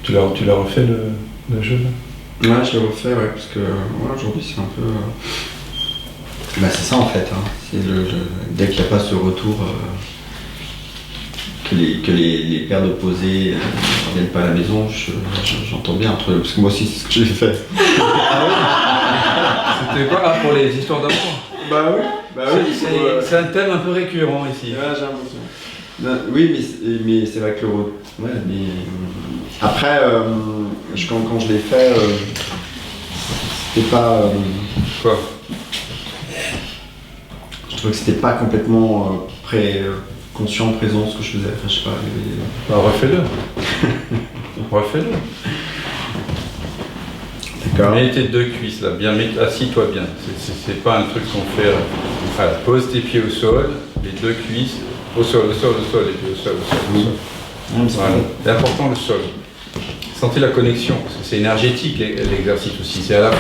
Tu l'as refait le jeu là? Ouais, je l'ai refait, ouais, parce que aujourd'hui c'est un peu. Bah, c'est ça en fait. Hein. C'est dès qu'il n'y a pas ce retour, que les paires d'opposés ne reviennent pas à la maison, j'entends bien entre eux, parce que moi aussi c'est ce que j'ai fait. C'était quoi pour les histoires d'amour? Bah oui. C'est un thème un peu récurrent ici. Ouais, j'ai l'impression. Oui, mais c'est vrai que ouais, mais après, quand je l'ai fait, c'était pas. Quoi? Je trouvais que c'était pas complètement conscient, présent ce que je faisais. Enfin, je sais pas. Bah, refais-le. Refais-le. D'accord. Mets tes deux cuisses là, bien, assis-toi bien. C'est pas un truc qu'on fait. Voilà, pose tes pieds au sol, les deux cuisses au sol, et puis au sol. Voilà. C'est important le sol. Sentez la connexion, parce que c'est énergétique l'exercice aussi. C'est à la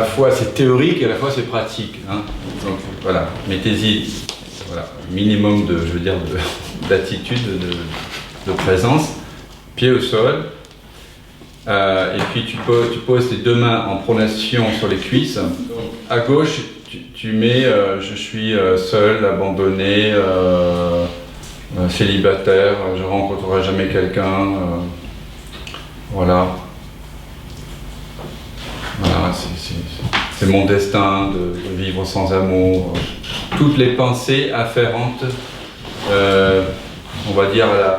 fois c'est théorique et à la fois c'est pratique. Hein. Donc voilà, mettez-y minimum d'attitude, de présence, pied au sol. Et puis tu poses tes deux mains en pronation sur les cuisses. À gauche, tu mets je suis seul, abandonné, célibataire, je rencontrerai jamais quelqu'un. Voilà, c'est mon destin de vivre sans amour. Toutes les pensées afférentes, on va dire à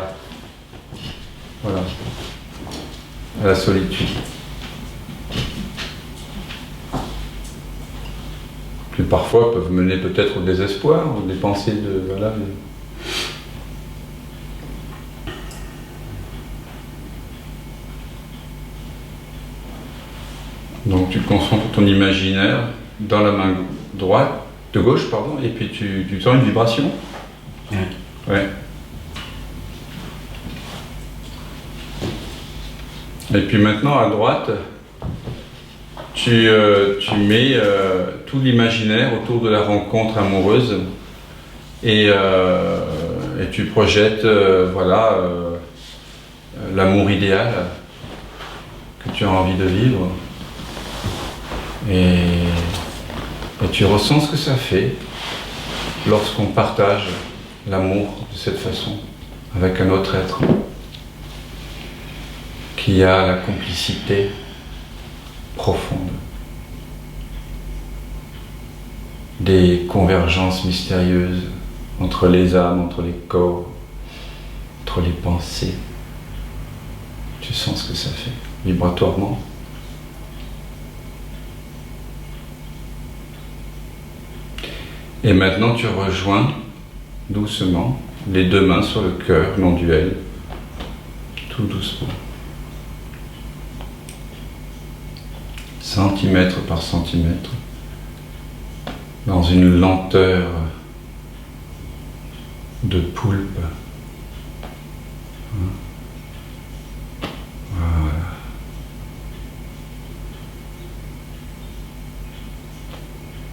la solitude. Qui parfois peuvent mener peut-être au désespoir, ou des pensées de... Voilà. Donc tu concentres ton imaginaire dans la main de gauche, et puis tu sens une vibration. Ouais. Et puis maintenant à droite, tu mets tout l'imaginaire autour de la rencontre amoureuse et tu projettes l'amour idéal que tu as envie de vivre et tu ressens ce que ça fait lorsqu'on partage l'amour de cette façon avec un autre être qui a la complicité profonde, des convergences mystérieuses entre les âmes, entre les corps, entre les pensées. Tu sens ce que ça fait, vibratoirement. Et maintenant tu rejoins doucement les deux mains sur le cœur non duel, tout doucement. Centimètre par centimètre, dans une lenteur de poulpe. Voilà.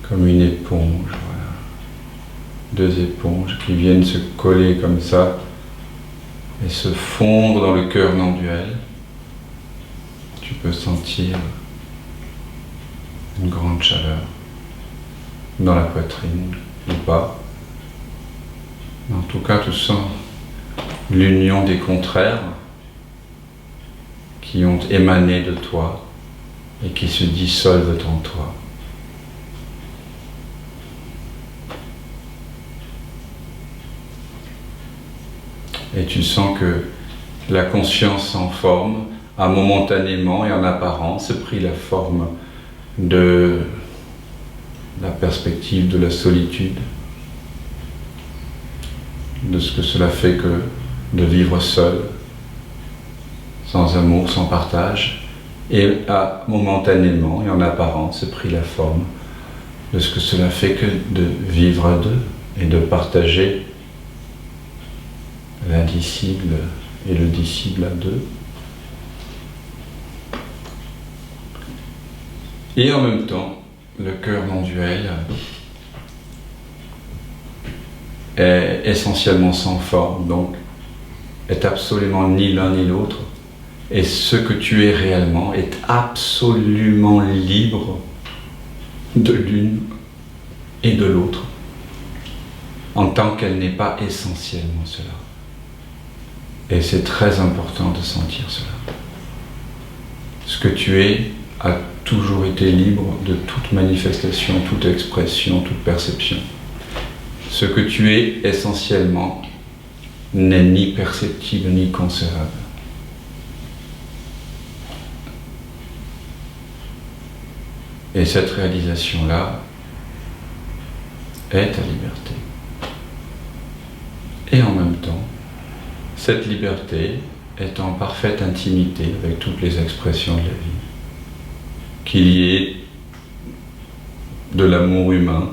Comme une éponge, voilà. Deux éponges qui viennent se coller comme ça et se fondre dans le cœur non duel. Tu peux sentir une grande chaleur dans la poitrine ou pas. En tout cas, tu sens l'union des contraires qui ont émané de toi et qui se dissolvent en toi. Et tu sens que la conscience en forme a momentanément et en apparence pris la forme de la perspective de la solitude, de ce que cela fait que de vivre seul, sans amour, sans partage, et a momentanément et en apparence pris la forme de ce que cela fait que de vivre à deux et de partager l'indicible et le disciple à deux. Et en même temps, le cœur non duel est essentiellement sans forme, donc est absolument ni l'un ni l'autre, Et ce que tu es réellement est absolument libre de l'une et de l'autre, en tant qu'elle n'est pas essentiellement cela. Et c'est très important de sentir cela. Ce que tu es a toujours été libre de toute manifestation, toute expression, toute perception. Ce que tu es essentiellement n'est ni perceptible ni concevable. Et cette réalisation-là est ta liberté. Et en même temps, cette liberté est en parfaite intimité avec toutes les expressions de la vie. Qu'il y ait de l'amour humain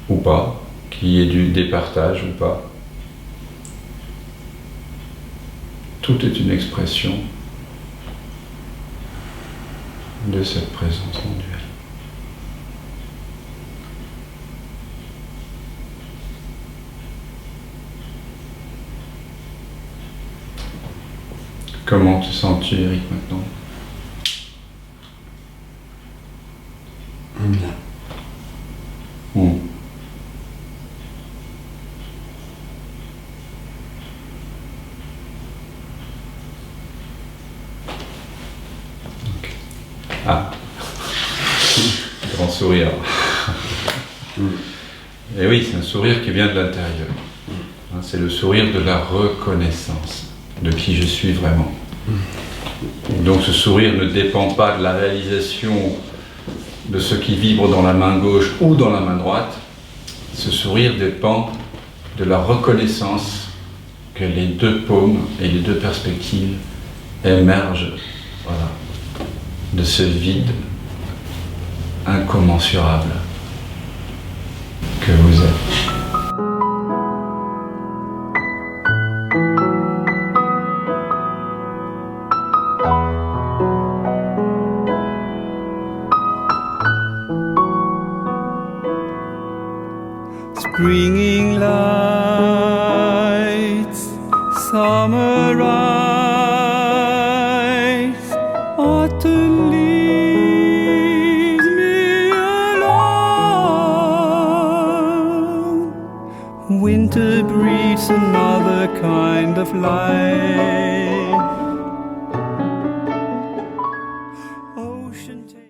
ou pas, qu'il y ait du départage ou pas. Tout est une expression de cette présence non-duelle. Comment te sens-tu, Eric, maintenant? Bien. Okay. Ah, grand sourire. Et oui, c'est un sourire qui vient de l'intérieur. C'est le sourire de la reconnaissance de qui je suis vraiment. Donc ce sourire ne dépend pas de la réalisation de ce qui vibre dans la main gauche ou dans la main droite. Ce sourire dépend de la reconnaissance que les deux paumes et les deux perspectives émergent, voilà, de ce vide incommensurable que vous êtes. Springing lights, summer rise, autumn leaves me alone. Winter breathes another kind of life.